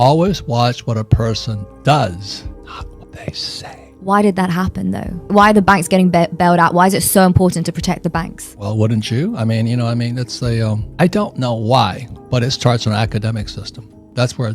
Always watch what a person does, not what they say. Why did that happen, though? Why are the banks getting bailed out? Why is it so important to protect the banks? Well, wouldn't you? I mean, it's I don't know why, but it starts in an academic system. That's where,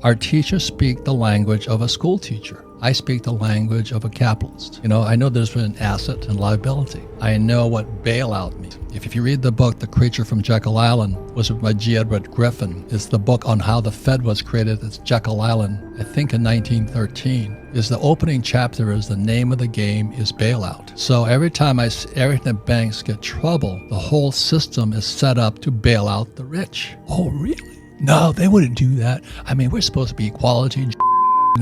our teachers speak the language of a school teacher. I speak the language of a capitalist. I know there's an asset and liability. I know what bailout means. If you read the book, The Creature from Jekyll Island, was by G. Edward Griffin. It's the book on how the Fed was created. It's Jekyll Island, I think in 1913. Is the opening chapter is the name of the game is bailout. So every time the banks get trouble, the whole system is set up to bail out the rich. Oh, really? No, they wouldn't do that. I mean, we're supposed to be equality and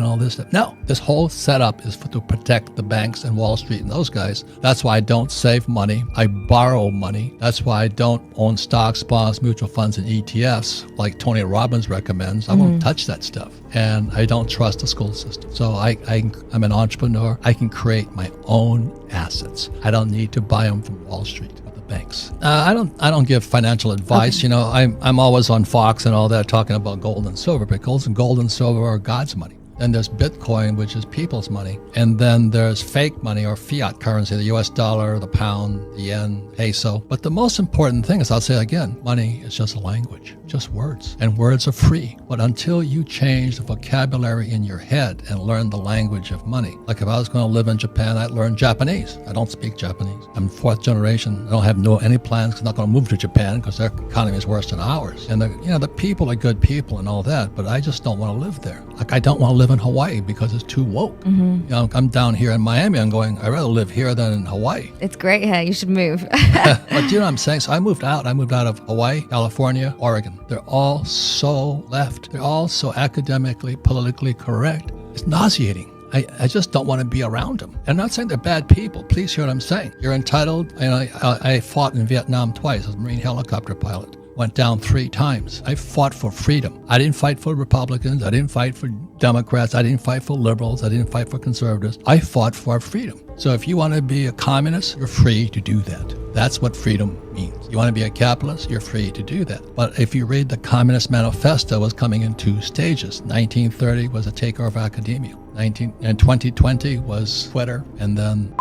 all this stuff. No, this whole setup is to protect the banks and Wall Street and those guys. That's why I don't save money. I borrow money. That's why I don't own stocks, bonds, mutual funds, and ETFs like Tony Robbins recommends. I won't touch that stuff. And I don't trust the school system. So I'm an entrepreneur. I can create my own assets. I don't need to buy them from Wall Street. Banks. I don't give financial advice. Okay. I'm always on Fox and all that talking about gold and silver, because gold and silver are God's money. Then there's Bitcoin, which is people's money. And then there's fake money or fiat currency, the US dollar, the pound, the yen, peso. But the most important thing is, I'll say again, money is just a language, just words. And words are free. But until you change the vocabulary in your head and learn the language of money, like if I was going to live in Japan, I'd learn Japanese. I don't speak Japanese. I'm fourth generation. I don't have any plans. I'm not going to move to Japan because their economy is worse than ours. And the people are good people and all that, but I just don't want to live there. Like I don't want to live in Hawaii because it's too woke. I'm down here in Miami. I'm going, I'd rather live here than in Hawaii. It's great here. You should move. But do you know what I'm saying? So I moved out. I moved out of Hawaii, California, Oregon. They're all so left. They're all so academically, politically correct. It's nauseating. I just don't want to be around them. And I'm not saying they're bad people. Please hear what I'm saying. You're entitled. I fought in Vietnam twice as a Marine helicopter pilot. Went down 3 times. I fought for freedom. I didn't fight for Republicans. I didn't fight for Democrats. I didn't fight for liberals. I didn't fight for conservatives. I fought for freedom. So if you want to be a communist, you're free to do that. That's what freedom means. You want to be a capitalist, you're free to do that. But if you read the Communist Manifesto, it was coming in 2 stages. 1930 was a takeover of academia. And 2020 was Twitter, and then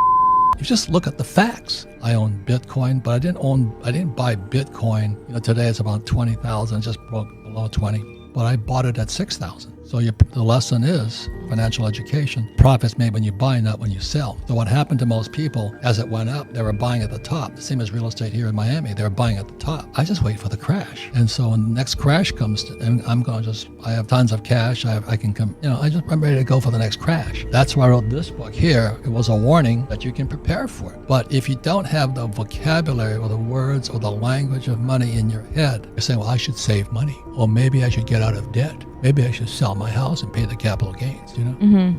you just look at the facts. I own Bitcoin, but I didn't buy Bitcoin. Today it's about 20,000, just broke below 20. But I bought it at 6,000. So the lesson is financial education. Profits made when you buy, not when you sell. So what happened to most people, as it went up, they were buying at the top. The same as real estate here in Miami, they were buying at the top. I just wait for the crash. And so when the next crash comes, and I have tons of cash. I can come, I'm ready to go for the next crash. That's why I wrote this book here. It was a warning that you can prepare for it. But if you don't have the vocabulary or the words or the language of money in your head, you're saying, well, I should save money. Or maybe I should get out of debt. Maybe I should sell my house and pay the capital gains,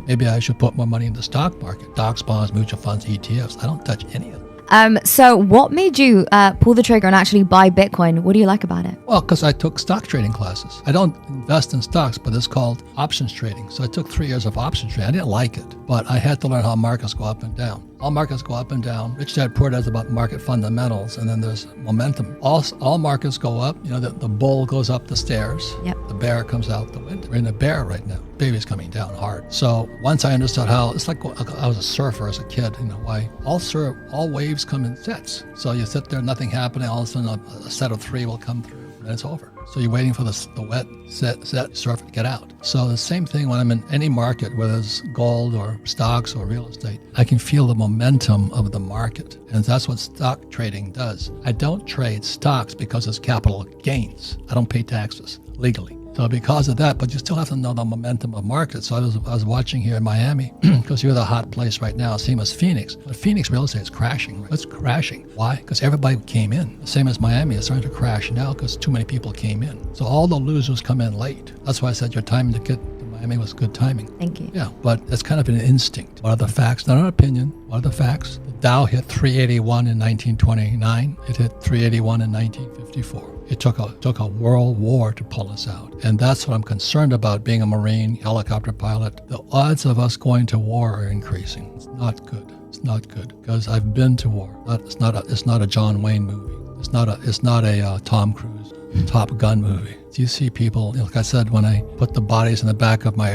Maybe I should put more money in the stock market, stocks, bonds, mutual funds, ETFs. I don't touch any of them. So what made you pull the trigger and actually buy Bitcoin? What do you like about it? Well, because I took stock trading classes. I don't invest in stocks, but it's called options trading. So I took 3 years of options trading. I didn't like it, but I had to learn how markets go up and down. All markets go up and down. Rich Dad Poor Dad is about market fundamentals, and then there's momentum. All markets go up. The bull goes up the stairs. Yep. The bear comes out the window. We're in a bear right now. Baby's coming down hard. So once I understood how, it's like I was a surfer as a kid in Hawaii. All waves come in sets. So you sit there, nothing happening. All of a sudden, a set of 3 will come through, and it's over. So you're waiting for the wet set, surf, and get out. So the same thing when I'm in any market, whether it's gold or stocks or real estate, I can feel the momentum of the market. And that's what stock trading does. I don't trade stocks because it's capital gains. I don't pay taxes legally. So because of that, but you still have to know the momentum of markets. So I was watching here in Miami, because you're the hot place right now, same as Phoenix. But Phoenix real estate is crashing. Right? It's crashing. Why? Because everybody came in. The same as Miami, it's starting to crash now because too many people came in. So all the losers come in late. That's why I said your timing to get to Miami was good timing. Thank you. Yeah, but it's kind of an instinct. What are the facts? Not an opinion. What are the facts? The Dow hit 381 in 1929. It hit 381 in 1954. It took a world war to pull us out. And that's what I'm concerned about being a Marine helicopter pilot. The odds of us going to war are increasing. It's not good. It's not good because I've been to war. It's not a John Wayne movie. It's not a Tom Cruise. Top Gun movie. Do you see people, like I said, when I put the bodies in the back of my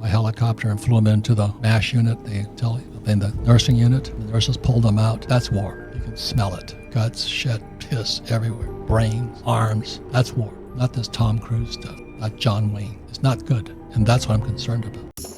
helicopter and flew them into the MASH unit, in the nursing unit, the nurses pulled them out. That's war. You can smell it. Guts, shit, piss everywhere. Brains, arms. That's war. Not this Tom Cruise stuff. Not John Wayne. It's not good. And that's what I'm concerned about.